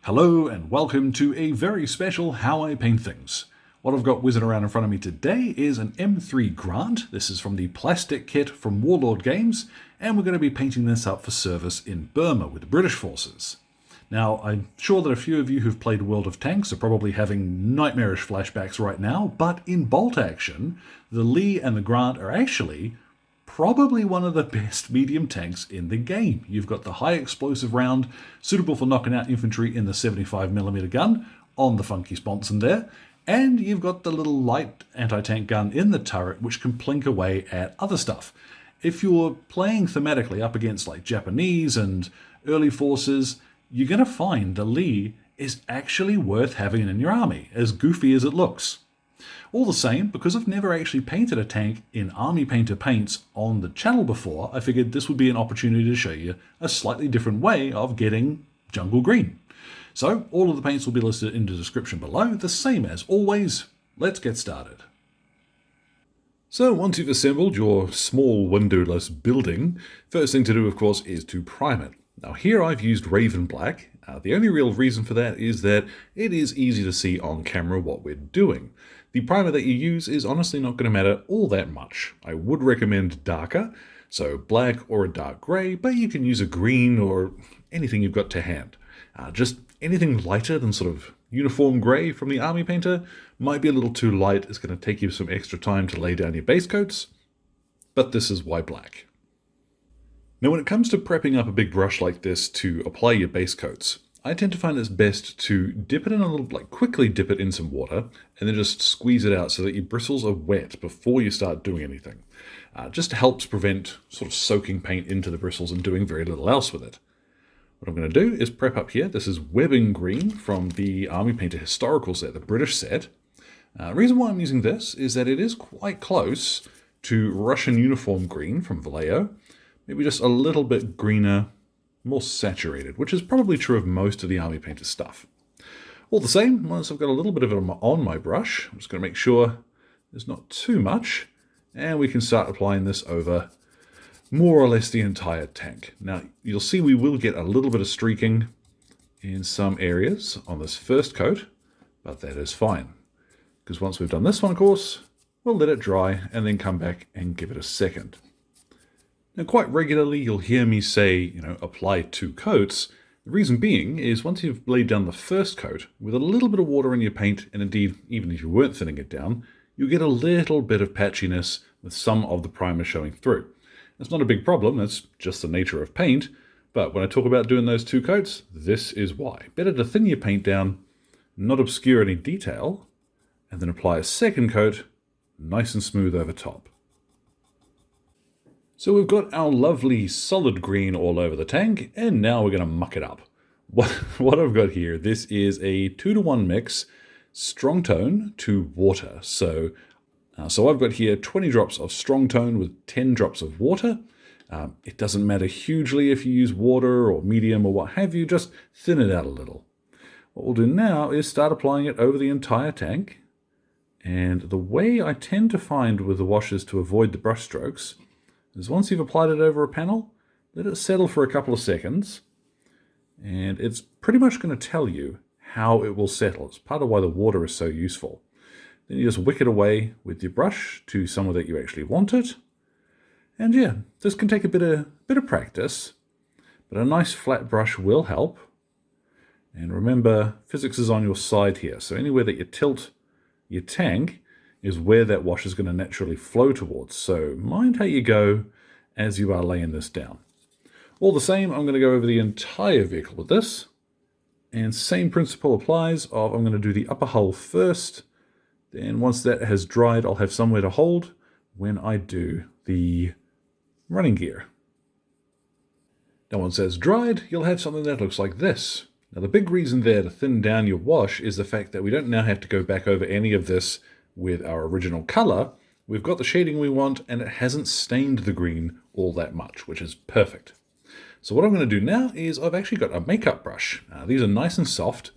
Hello and welcome to a very special How I Paint Things. What I've got whizzing around in front of me today is an M3 Grant. This is from the plastic kit from Warlord games, and we're going to be painting this up for service in Burma with the British forces. Now, I'm sure that a few of you who've played World of Tanks are probably having nightmarish flashbacks right now, but in bolt action, the Lee and the Grant are actually probably one of the best medium tanks in the game. You've got the high explosive round, suitable for knocking out infantry in the 75mm gun on the funky sponson there, and you've got the little light anti-tank gun in the turret which can plink away at other stuff. If you're playing thematically up against like Japanese and early forces, you're going to find the Lee is actually worth having in your army, as goofy as it looks. All the same, because I've never actually painted a tank in Army Painter paints on the channel before, I figured this would be an opportunity to show you a slightly different way of getting jungle green. So all of the paints will be listed in the description below, the same as always. Let's get started. So once you've assembled your small windowless building, first thing to do of course is to prime it. Now here I've used Raven Black. The only real reason for that is that it is easy to see on camera what we're doing. The primer that you use is honestly not going to matter all that much. I would recommend darker, so black or a dark grey, but you can use a green or anything you've got to hand. Just anything lighter than sort of uniform grey from the Army Painter might be a little too light. It's going to take you some extra time to lay down your base coats, but this is why black. Now when it comes to prepping up a big brush like this to apply your base coats, I tend to find it's best to dip it in a little, quickly dip it in some water, and then just squeeze it out so that your bristles are wet before you start doing anything. Just helps prevent sort of soaking paint into the bristles and doing very little else with it. What I'm going to do is prep up here. This is Webbing Green from the Army Painter Historical set, the British set. The reason why I'm using this is that it is quite close to Russian Uniform Green from Vallejo. Maybe just a little bit greener, more saturated, which is probably true of most of the Army Painter stuff. All the same, once I've got a little bit of it on my brush, I'm just going to make sure there's not too much, and we can start applying this over more or less the entire tank. Now, you'll see we will get a little bit of streaking in some areas on this first coat, but that is fine, because once we've done this one, of course, we'll let it dry and then come back and give it a second. Now, quite regularly, you'll hear me say, apply 2 coats. The reason being is once you've laid down the first coat, with a little bit of water in your paint, and indeed, even if you weren't thinning it down, you'll get a little bit of patchiness with some of the primer showing through. That's not a big problem, that's just the nature of paint, but when I talk about doing those 2 coats, this is why. Better to thin your paint down, not obscure any detail, and then apply a second coat, nice and smooth over top. So we've got our lovely solid green all over the tank, and now we're going to muck it up. What I've got here, this is a 2-to-1 mix, strong tone to water. So I've got here 20 drops of strong tone with 10 drops of water. It doesn't matter hugely if you use water or medium or what have you, just thin it out a little. What we'll do now is start applying it over the entire tank. And the way I tend to find with the washes to avoid the brush strokes is once you've applied it over a panel, let it settle for a couple of seconds, and it's pretty much going to tell you how it will settle. It's part of why the water is so useful. Then you just wick it away with your brush to somewhere that you actually want it. And yeah, this can take a bit of practice, but a nice flat brush will help. And remember, physics is on your side here, so anywhere that you tilt your tank is where that wash is going to naturally flow towards. So mind how you go as you are laying this down. All the same, I'm going to go over the entire vehicle with this. And same principle applies of I'm going to do the upper hull first. Then once that has dried, I'll have somewhere to hold when I do the running gear. Now once that's dried, you'll have something that looks like this. Now the big reason there to thin down your wash is the fact that we don't now have to go back over any of this with our original color. We've got the shading we want, and it hasn't stained the green all that much, which is perfect. So what I'm going to do now is I've actually got a makeup brush. These are nice and soft,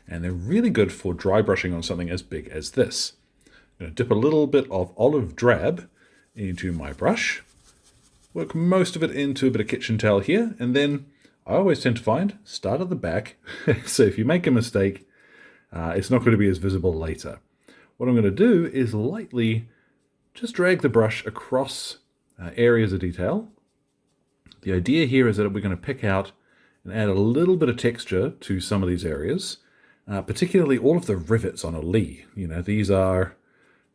and they're really good for dry brushing on something as big as this. I'm going to dip a little bit of olive drab into my brush, work most of it into a bit of kitchen towel here, and then I always tend to find start at the back. So if you make a mistake, it's not going to be as visible later. What I'm going to do is lightly just drag the brush across areas of detail. The idea here is that we're going to pick out and add a little bit of texture to some of these areas, particularly all of the rivets on a lee. You know, these are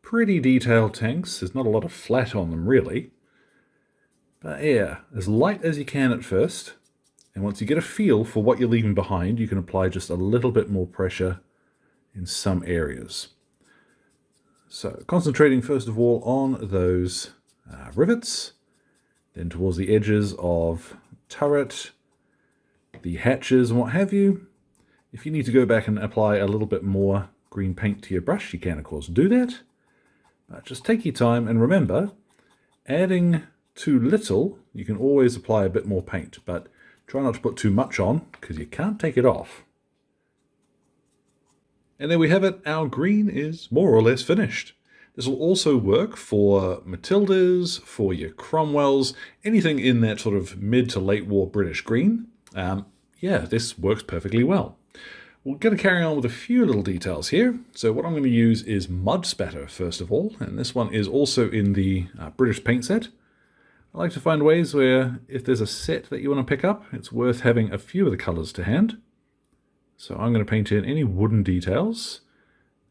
pretty detailed tanks. There's not a lot of flat on them really. But yeah, as light as you can at first. And once you get a feel for what you're leaving behind, you can apply just a little bit more pressure in some areas. So concentrating first of all on those rivets, then towards the edges of turret, the hatches and what have you. If you need to go back and apply a little bit more green paint to your brush, you can of course do that. But just take your time and remember, adding too little, you can always apply a bit more paint, but try not to put too much on because you can't take it off. And there we have it, our green is more or less finished. This will also work for Matildas, for your Cromwells, anything in that sort of mid to late war British green. Yeah, this works perfectly well. We're going to carry on with a few little details here. So what I'm going to use is mud spatter first of all, and this one is also in the British paint set. I like to find ways where if there's a set that you want to pick up, it's worth having a few of the colours to hand. So I'm going to paint in any wooden details,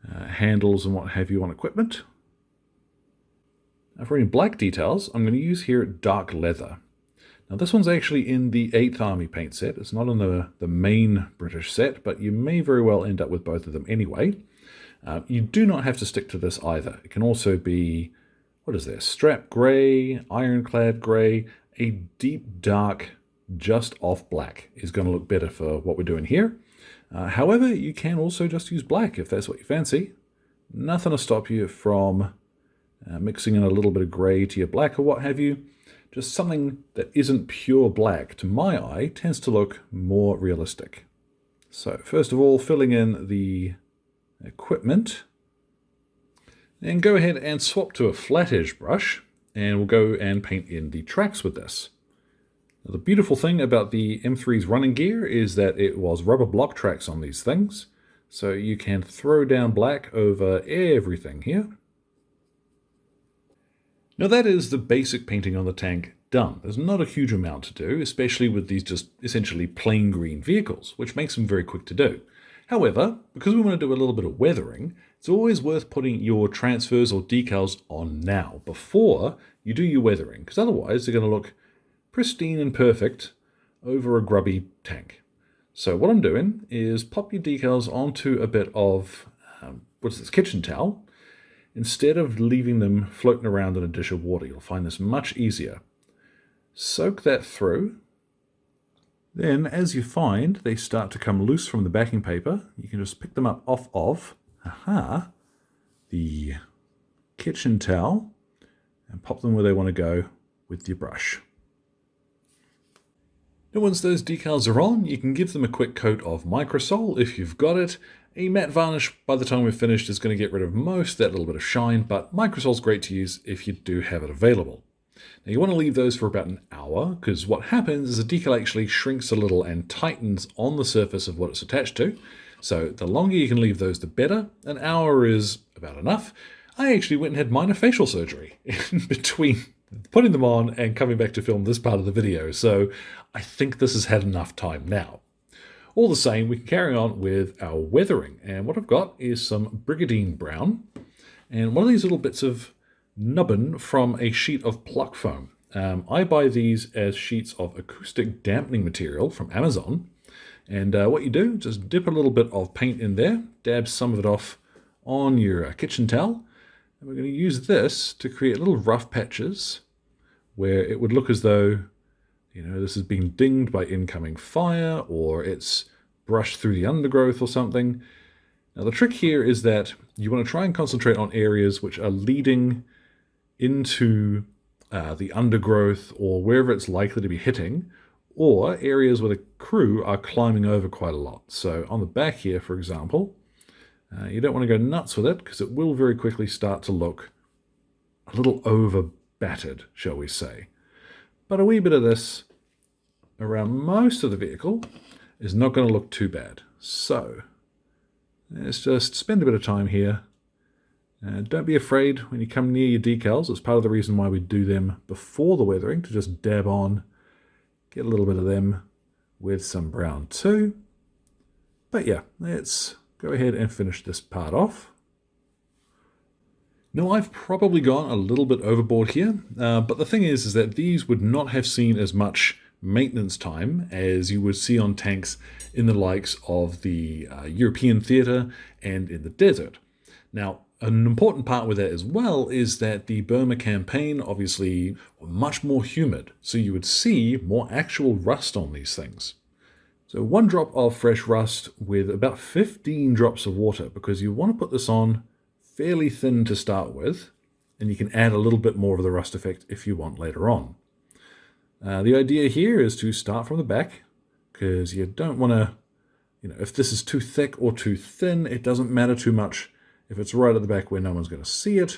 handles and what have you on equipment. Now for any black details, I'm going to use here dark leather. Now this one's actually in the 8th Army paint set. It's not in the main British set, but you may very well end up with both of them anyway. You do not have to stick to this either. It can also be, what is this, strap grey, ironclad grey, a deep dark just off black is going to look better for what we're doing here. However, you can also just use black if that's what you fancy. Nothing to stop you from mixing in a little bit of grey to your black or what have you. Just something that isn't pure black, to my eye, tends to look more realistic. So first of all, filling in the equipment. Then go ahead and swap to a flat edge brush, and we'll go and paint in the tracks with this. Now, the beautiful thing about the M3's running gear is that it was rubber block tracks on these things, so you can throw down black over everything here. Now that is the basic painting on the tank done. There's not a huge amount to do, especially with these just essentially plain green vehicles, which makes them very quick to do. However, because we want to do a little bit of weathering, it's always worth putting your transfers or decals on now, before you do your weathering, because otherwise they're going to look pristine and perfect over a grubby tank. So what I'm doing is pop your decals onto a bit of, what's this, kitchen towel. Instead of leaving them floating around in a dish of water, you'll find this much easier. Soak that through. Then, as you find they start to come loose from the backing paper, you can just pick them up off of the kitchen towel and pop them where they want to go with your brush. Now once those decals are on, you can give them a quick coat of Microsol if you've got it. A matte varnish, by the time we're finished, is going to get rid of most that little bit of shine, but Microsol's great to use if you do have it available. Now you want to leave those for about an hour, because what happens is the decal actually shrinks a little and tightens on the surface of what it's attached to. So the longer you can leave those, the better. An hour is about enough. I actually went and had minor facial surgery in between putting them on and coming back to film this part of the video, so I think this has had enough time now. All the same, we can carry on with our weathering, and what I've got is some Brigadine Brown and one of these little bits of nubbin from a sheet of pluck foam. I buy these as sheets of acoustic dampening material from Amazon, and what you do, just dip a little bit of paint in there, dab some of it off on your kitchen towel, and we're going to use this to create little rough patches where it would look as though, you know, this has been dinged by incoming fire, or it's brushed through the undergrowth or something. Now the trick here is that you want to try and concentrate on areas which are leading into the undergrowth or wherever it's likely to be hitting, or areas where the crew are climbing over quite a lot. So on the back here, for example, you don't want to go nuts with it because it will very quickly start to look a little over battered, shall we say. But a wee bit of this around most of the vehicle is not going to look too bad. So let's just spend a bit of time here. Don't be afraid when you come near your decals. It's part of the reason why we do them before the weathering, to just dab on, get a little bit of them with some brown too. But yeah, let's go ahead and finish this part off. Now, I've probably gone a little bit overboard here, but the thing is that these would not have seen as much maintenance time as you would see on tanks in the likes of the European theatre and in the desert. Now, an important part with that as well is that the Burma campaign obviously was much more humid, so you would see more actual rust on these things. So 1 drop of fresh rust with about 15 drops of water, because you want to put this on fairly thin to start with, and you can add a little bit more of the rust effect if you want later on. The idea here is to start from the back, because you don't want to, if this is too thick or too thin, it doesn't matter too much if it's right at the back where no one's going to see it,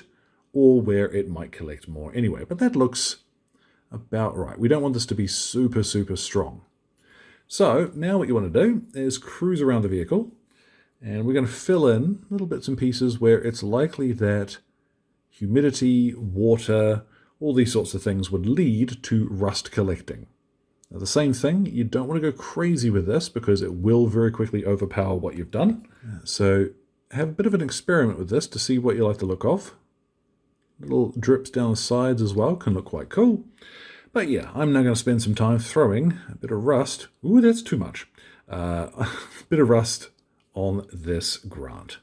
or where it might collect more anyway. But that looks about right. We don't want this to be super, super strong. So now what you want to do is cruise around the vehicle, and we're going to fill in little bits and pieces where it's likely that humidity, water, all these sorts of things would lead to rust collecting. Now, the same thing, you don't want to go crazy with this because it will very quickly overpower what you've done. So have a bit of an experiment with this to see what you like the look of. Little drips down the sides as well can look quite cool. But yeah, I'm now going to spend some time throwing a bit of rust. Ooh, that's too much. A bit of rust on this grant.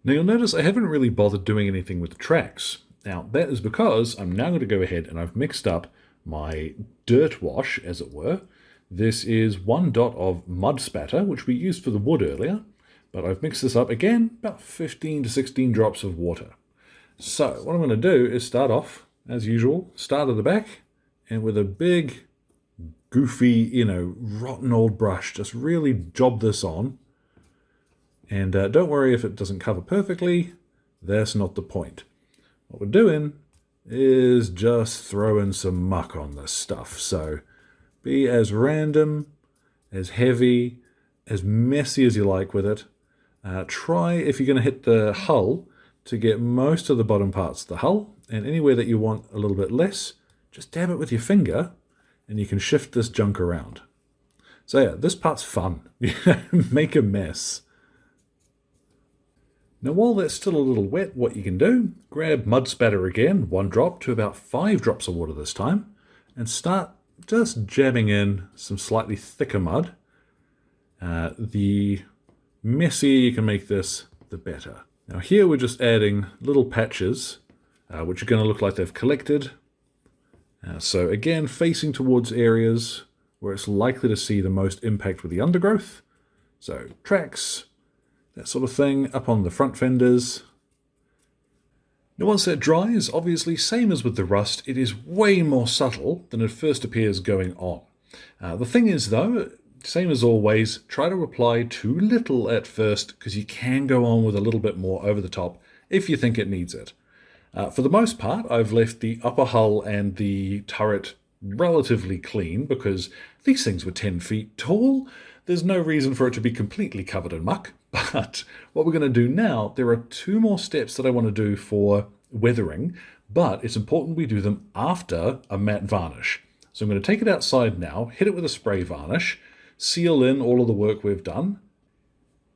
Now you'll notice I haven't really bothered doing anything with the tracks. Now that is because I'm now going to go ahead and I've mixed up my dirt wash, as it were. This is 1 dot of mud spatter, which we used for the wood earlier, but I've mixed this up again, about 15 to 16 drops of water. So what I'm going to do is start off, as usual, start at the back, and with a big, goofy, rotten old brush, just really job this on. And don't worry if it doesn't cover perfectly, that's not the point. What we're doing is just throwing some muck on this stuff. So be as random, as heavy, as messy as you like with it. Try, if you're going to hit the hull, to get most of the bottom parts of the hull, and anywhere that you want a little bit less, just dab it with your finger, and you can shift this junk around. So yeah, this part's fun. Make a mess. Now while that's still a little wet, what you can do, grab mud spatter again, 1 drop to about 5 drops of water this time, and start just jabbing in some slightly thicker mud. The messier you can make this, the better. Now here we're just adding little patches, which are going to look like they've collected. So again, facing towards areas where it's likely to see the most impact with the undergrowth. So tracks, that sort of thing, up on the front fenders. Now once that dries, obviously same as with the rust, it is way more subtle than it first appears going on. The thing is though, same as always, try to apply too little at first, because you can go on with a little bit more over the top if you think it needs it. For the most part, I've left the upper hull and the turret relatively clean, because these things were 10 feet tall. There's no reason for it to be completely covered in muck. But what we're going to do now, there are 2 more steps that I want to do for weathering, but it's important we do them after a matte varnish. So I'm going to take it outside now, hit it with a spray varnish, seal in all of the work we've done.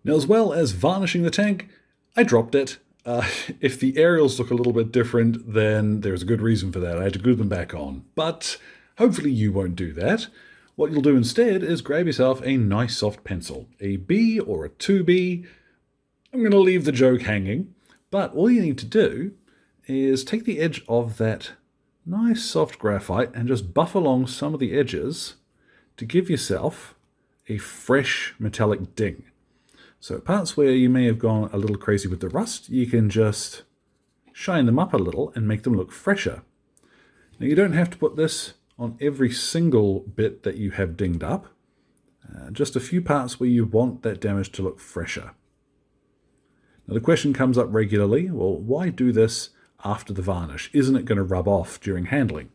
Now, as well as varnishing the tank, I dropped it. If the aerials look a little bit different, then there's a good reason for that. I had to glue them back on, but hopefully you won't do that. What you'll do instead is grab yourself a nice soft pencil, a B or a 2B. I'm going to leave the joke hanging, but all you need to do is take the edge of that nice soft graphite and just buff along some of the edges to give yourself a fresh metallic ding. So parts where you may have gone a little crazy with the rust, you can just shine them up a little and make them look fresher. Now you don't have to put this on every single bit that you have dinged up, just a few parts where you want that damage to look fresher. Now the question comes up regularly, well, why do this after the varnish? Isn't it going to rub off during handling?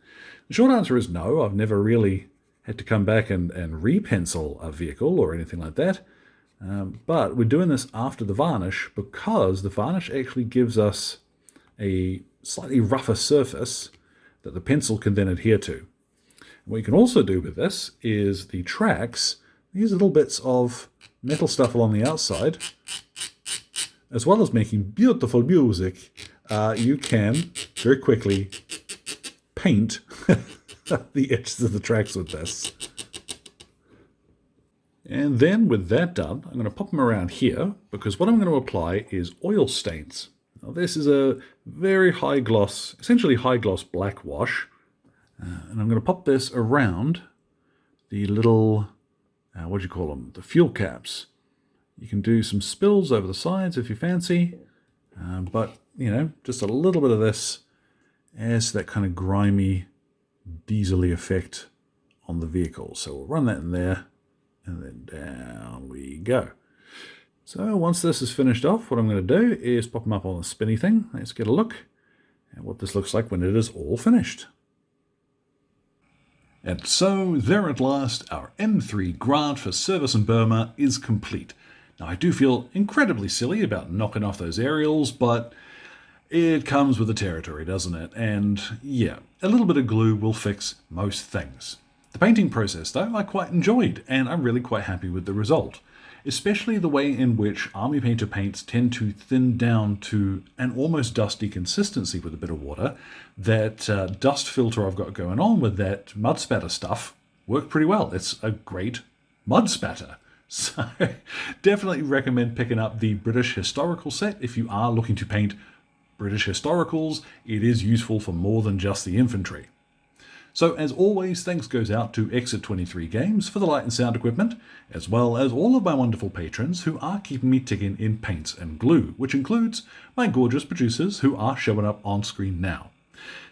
The short answer is no. I've never really had to come back and repencil a vehicle or anything like that. But we're doing this after the varnish because the varnish actually gives us a slightly rougher surface that the pencil can then adhere to. And what you can also do with this is the tracks, these little bits of metal stuff along the outside, as well as making beautiful music, you can very quickly paint the edges of the tracks with this. And then with that done, I'm going to pop them around here because what I'm going to apply is oil stains. Now this is a very high gloss, essentially high gloss black wash. And I'm going to pop this around the little, what do you call them, the fuel caps. You can do some spills over the sides if you fancy, but, you know, just a little bit of this adds that kind of grimy, diesel-y effect on the vehicle. So we'll run that in there, and then down we go. So once this is finished off, what I'm going to do is pop them up on the spinny thing. Let's get a look at what this looks like when it is all finished. And so, there at last, our M3 grant for service in Burma is complete. Now, I do feel incredibly silly about knocking off those aerials, but it comes with the territory, doesn't it? And yeah, a little bit of glue will fix most things. The painting process, though, I quite enjoyed, and I'm really quite happy with the result. Especially the way in which Army Painter paints tend to thin down to an almost dusty consistency with a bit of water. That dust filter I've got going on with that mud spatter stuff worked pretty well. It's a great mud spatter. So definitely recommend picking up the British Historical set if you are looking to paint British historicals. It is useful for more than just the infantry. So as always, thanks goes out to Exit 23 Games for the light and sound equipment, as well as all of my wonderful patrons who are keeping me ticking in paints and glue, which includes my gorgeous producers who are showing up on screen now.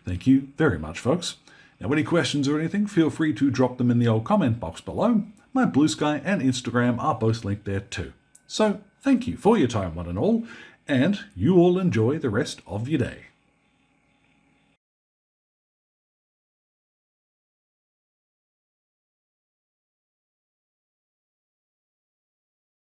Thank you very much, folks. Now, any questions or anything, feel free to drop them in the old comment box below. My Blue Sky and Instagram are both linked there too. So thank you for your time, one and all, and you all enjoy the rest of your day.